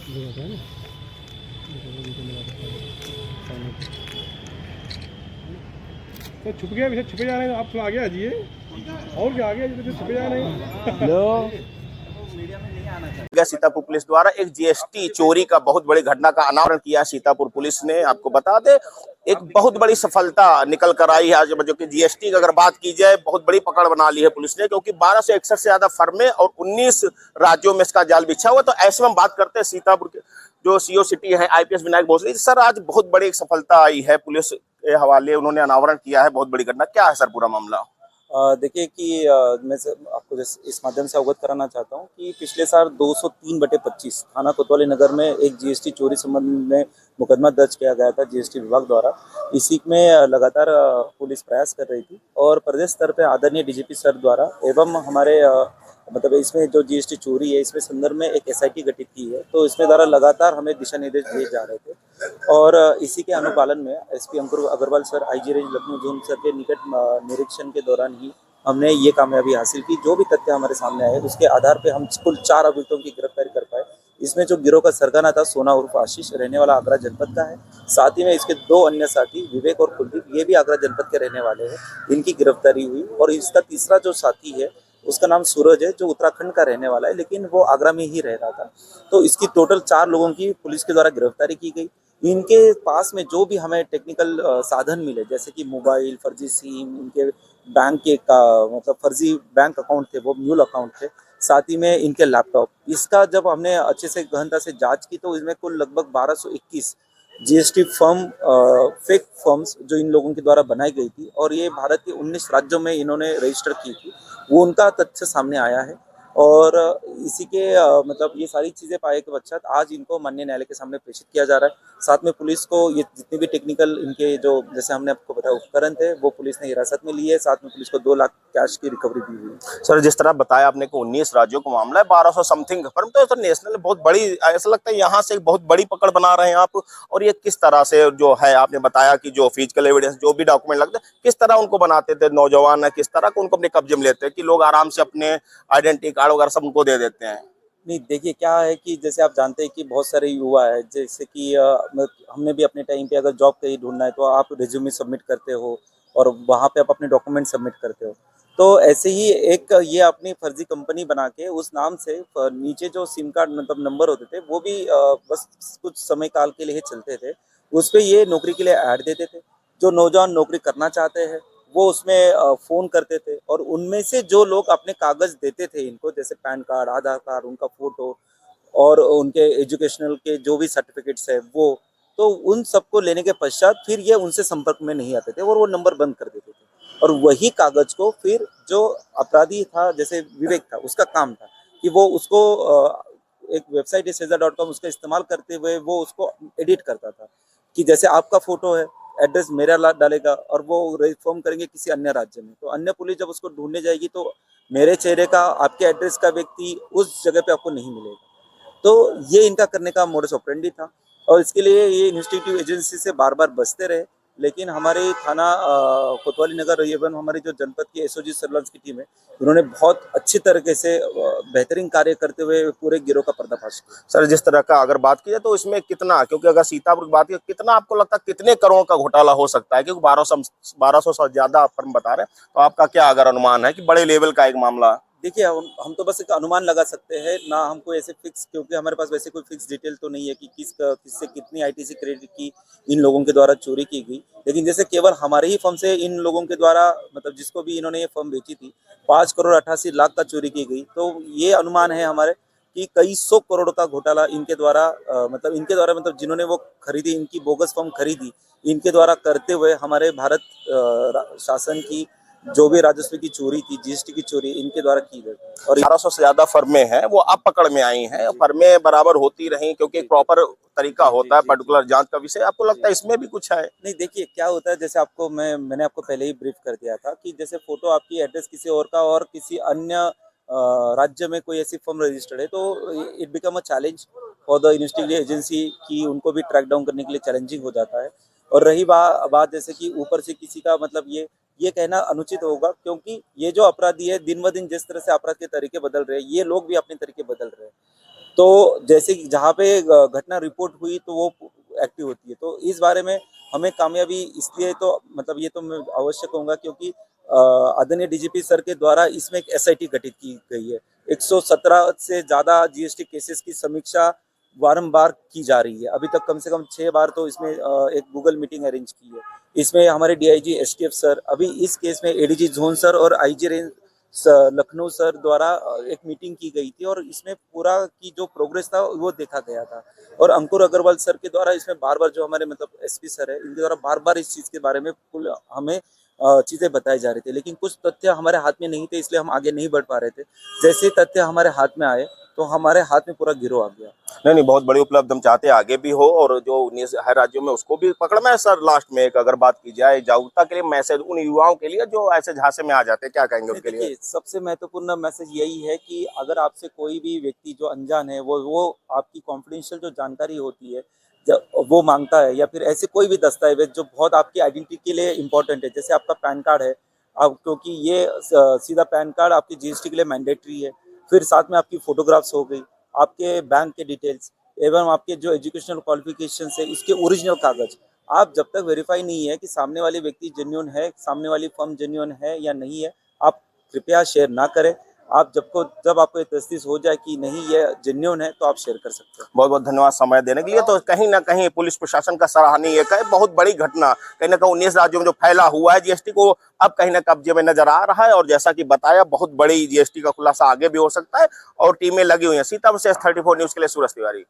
ये होता है ना, वीडियो में लगा सामने पे। तो छुप गया, पीछे छुपे जा रहे हैं आप, तो आगे आ जाइए। और क्या आगे तो छुपे जा रहे हैं। हेलो। सीतापुर पुलिस द्वारा एक जीएसटी चोरी का बहुत बड़ी घटना का अनावरण किया सीतापुर पुलिस ने। आपको बता दे, एक बहुत बड़ी सफलता निकल कर आई है आज, जो कि जीएसटी की अगर बात की जाए बहुत बड़ी पकड़ बना ली है पुलिस ने, क्योंकि 1261 से ज्यादा फर्में और 19 राज्यों में इसका जाल बिछा हुआ। तो ऐसे में हम बात करते हैं सीतापुर के जो सीओ सिटी है आईपीएस विनायक भोसले सर, आज बहुत बड़ी एक सफलता आई है पुलिस के हवाले, उन्होंने अनावरण किया है, बहुत बड़ी घटना। क्या है सर पूरा मामला? देखिए कि मैं आपको इस माध्यम से अवगत कराना चाहता हूं कि पिछले साल 203/25 थाना कोतवाली नगर में एक जीएसटी चोरी संबंध में मुकदमा दर्ज किया गया था जीएसटी विभाग द्वारा। इसी में लगातार पुलिस प्रयास कर रही थी और प्रदेश स्तर पे आदरणीय डीजीपी सर द्वारा एवं हमारे मतलब इसमें जो जीएसटी चोरी है इसमें संदर्भ में एक एसआईटी गठित की है, तो इसमें द्वारा लगातार हमें दिशा निर्देश दिए जा रहे थे और इसी के अनुपालन में SP Ankur Agarwal sir IG range Lucknow zone sir के निकट निरीक्षण के दौरान ही हमने ये कामयाबी हासिल की। जो भी तथ्य हमारे सामने आए उसके आधार पे हम कुल 4 अभियुक्तों की गिरफ्तारी कर पाए। इसमें जो गिरोह का सरगना था सोना उर्फ आशीष, रहने वाला आगरा जनपद का है। साथ ही में इसके 2 अन्य साथी विवेक और कुलदीप, ये भी आगरा जनपद के रहने वाले हैं, इनकी गिरफ्तारी हुई। और इसका तीसरा जो साथी है उसका नाम सूरज है, जो उत्तराखंड का रहने वाला है लेकिन वो आगरा में ही रह रहा था। तो इसकी टोटल 4 लोगों की पुलिस के द्वारा गिरफ्तारी की गई। इनके पास में जो भी हमें टेक्निकल साधन मिले, जैसे कि मोबाइल, फर्जी सिम, इनके बैंक के का मतलब फर्जी बैंक अकाउंट थे, वो म्यूल अकाउंट थे, साथ ही में इनके लैपटॉप, इसका जब हमने अच्छे से गहनता से जांच की तो इसमें कुल लगभग 1221 जीएसटी फर्म फेक फर्म्स जो इन लोगों के द्वारा बनाई गई थी और ये भारत के 19 राज्यों में इन्होंने रजिस्टर की थी, वो उनका तथ्य सामने आया है। और इसी के मतलब ये सारी चीज़ें पाए के पश्चात आज इनको माननीय न्यायालय के सामने प्रेषित किया जा रहा है। साथ में पुलिस को ये जितने भी टेक्निकल इनके जो जैसे हमने आपको बताया उपकरण थे वो पुलिस ने हिरासत में लिए है। साथ में पुलिस को 2 लाख कैश की रिकवरी दी हुई है। सर जिस तरह बताया आपने को 19 राज्यों का मामला है, 1200 समथिंग फर्म, तो सर नेशनल बहुत बड़ी, ऐसा लगता है यहाँ से एक बहुत बड़ी पकड़ बना रहे हैं आप। और ये किस तरह से जो है, आपने बताया कि जो फिजिकल एविडेंस जो भी डॉक्यूमेंट लगते हैं, किस तरह उनको बनाते थे नौजवान है, किस तरह को उनको अपने कब्जे में लेते हैं कि लोग आराम से अपने आइडेंटिटी कार्ड वगैरह सब उनको दे देते हैं? नहीं, देखिए क्या है कि जैसे आप जानते हैं कि बहुत सारे युवा है, जैसे कि हमने भी अपने टाइम पे अगर जॉब कहीं ढूंढना है तो आप रिज्यूमे सबमिट करते हो और वहाँ पे आप अपने डॉक्यूमेंट सबमिट करते हो। तो ऐसे ही एक ये अपनी फर्जी कंपनी बना के उस नाम से नीचे जो सिम कार्ड मतलब नंबर होते थे वो भी बस कुछ समय काल के लिए चलते थे। उस पे ये नौकरी के लिए ऐड देते थे। जो नौजवान नौकरी करना चाहते हैं वो उसमें फ़ोन करते थे और उनमें से जो लोग अपने कागज़ देते थे इनको, जैसे पैन कार्ड, आधार कार्ड, उनका फ़ोटो और उनके एजुकेशनल के जो भी सर्टिफिकेट्स है वो, तो उन सबको लेने के पश्चात फिर ये उनसे संपर्क में नहीं आते थे और वो नंबर बंद कर देते थे। और वही कागज़ को फिर जो अपराधी था, जैसे विवेक था, उसका काम था कि वो उसको एक वेबसाइट है सेज़ा.com, उसका इस्तेमाल करते हुए वो उसको एडिट करता था कि जैसे आपका फ़ोटो है, एड्रेस मेरा डालेगा और वो रिफॉर्म करेंगे किसी अन्य राज्य में, तो अन्य पुलिस जब उसको ढूंढने जाएगी तो मेरे चेहरे का, आपके एड्रेस का व्यक्ति उस जगह पे आपको नहीं मिलेगा। तो ये इनका करने का मोडस ऑपरेंडी था और इसके लिए ये इन्वेस्टिगेटिव एजेंसी से बार बार बचते रहे। लेकिन हमारे थाना कोतवाली नगर एवं हमारी जो जनपद की एसओजी सर्विलांस की टीम है, उन्होंने बहुत अच्छी तरीके से बेहतरीन कार्य करते हुए पूरे गिरोह का पर्दाफाश किया। सर जिस तरह का अगर बात की जाए तो इसमें कितना, क्योंकि अगर सीतापुर की बात की, कितना आपको लगता है कितने करोड़ का घोटाला हो सकता है? क्योंकि 1200 से ज्यादा फर्म बता रहे हैं, तो आपका क्या अगर अनुमान है कि बड़े लेवल का एक मामला? देखिए हम तो बस एक अनुमान लगा सकते हैं ना, हमको ऐसे फिक्स, क्योंकि हमारे पास वैसे कोई फिक्स डिटेल तो नहीं है कि किससे कितनी आईटीसी क्रेडिट की इन लोगों के द्वारा चोरी की गई। लेकिन जैसे केवल हमारे ही फर्म से इन लोगों के द्वारा मतलब जिसको भी इन्होंने ये फर्म बेची थी 5 करोड़ 88 लाख का चोरी की गई। तो ये अनुमान है हमारे कि कई 100 करोड़ का घोटाला इनके द्वारा मतलब जिन्होंने वो खरीदी, इनकी बोगस फर्म खरीदी, इनके द्वारा करते हुए हमारे भारत शासन की जो भी राजस्व की चोरी थी, जीएसटी की चोरी इनके द्वारा की गई। और 1200 से ज्यादा फर्में हैं वो अब पकड़ में आई हैं, फर्में बराबर होती रही, क्योंकि एक प्रॉपर तरीका होता है पर्टिकुलर जांच का विषय। आपको लगता है इसमें भी कुछ है? नहीं, देखिए क्या होता है, जैसे आपको मैंने आपको पहले ही ब्रीफ कर दिया था कि जैसे फोटो आपकी एड्रेस किसी और का और किसी अन्य राज्य में कोई ऐसी फर्म रजिस्टर्ड है तो it become a challenge for the investigative agency कि उनको भी ट्रैक डाउन करने के लिए चैलेंजिंग हो जाता है। और रही बात जैसे कि ऊपर से किसी का मतलब ये कहना अनुचित होगा, क्योंकि ये जो अपराधी है दिन ब दिन जिस तरह से अपराध के तरीके बदल रहे हैं, ये लोग भी अपने तरीके बदल रहे हैं। तो जैसे कि जहाँ पे घटना रिपोर्ट हुई तो वो एक्टिव होती है। तो इस बारे में हमें कामयाबी इसलिए तो मतलब ये तो मैं अवश्य कहूँगा क्योंकि आदरणीय डीजीपी सर के द्वारा इसमें एक एसआईटी गठित की गई है। 117 से ज़्यादा जीएसटी केसेस की समीक्षा बारंबार की जा रही है। अभी तक कम से कम 6 बार तो इसमें एक गूगल मीटिंग अरेंज की है। इसमें हमारे डीआईजी एसटीएफ सर, अभी इस केस में एडीजी जोन सर और आईजी रेंज लखनऊ सर द्वारा एक मीटिंग की गई थी और इसमें पूरा की जो प्रोग्रेस था वो देखा गया था। और अंकुर अग्रवाल सर के द्वारा इसमें बार बार जो हमारे मतलब एसपी सर है इनके द्वारा बार बार इस चीज़ के बारे में हमें चीज़ें बताई जा रही थी, लेकिन कुछ तथ्य हमारे हाथ में नहीं थे इसलिए हम आगे नहीं बढ़ पा रहे थे। जैसे ही तथ्य हमारे हाथ में आए तो हमारे हाथ में पूरा गिरोह आ गया। नहीं, बहुत बड़ी उपलब्धि हम चाहते हैं आगे भी हो और जो 19 है राज्यों में उसको भी पकड़ना है। सर लास्ट में एक अगर बात की जाए जागरूकता के लिए मैसेज उन युवाओं के लिए जो ऐसे झांसे में आ जाते हैं, क्या कहेंगे उनके लिए? देखिए, सबसे महत्वपूर्ण मैसेज यही है कि अगर आपसे कोई भी व्यक्ति जो अनजान है वो आपकी कॉन्फिडेंशियल जो जानकारी होती है जब वो मांगता है या फिर ऐसे कोई भी दस्तावेज जो बहुत आपकी आइडेंटिटी के लिए इम्पोर्टेंट है, जैसे आपका पैन कार्ड है, आप क्योंकि ये सीधा पैन कार्ड आपकी जीएसटी के लिए मैंडेटरी है। फिर साथ में आपकी फोटोग्राफ्स हो गई, आपके बैंक के डिटेल्स एवं आपके जो एजुकेशनल क्वालिफिकेशन है इसके ओरिजिनल कागज। आप जब तक वेरीफाई नहीं है कि सामने वाले व्यक्ति जेन्युइन है, सामने वाली फर्म जेन्युइन है या नहीं है, आप कृपया शेयर ना करें। आप जब आपको ये तस्दीक हो जाए कि नहीं ये जेन्युइन है तो आप शेयर कर सकते हैं। बहुत बहुत धन्यवाद समय देने के लिए। तो कहीं ना कहीं पुलिस प्रशासन का सराहनीय है, बहुत बड़ी घटना कहीं ना कहीं 19 राज्यों में जो फैला हुआ है जीएसटी को अब कहीं ना कब्जे में नजर आ रहा है और जैसा कि बताया बहुत बड़ी जीएसटी का खुलासा आगे भी हो सकता है और टीमें लगी हुई हैं। सीतापुर से S34 न्यूज के लिए सूरज तिवारी।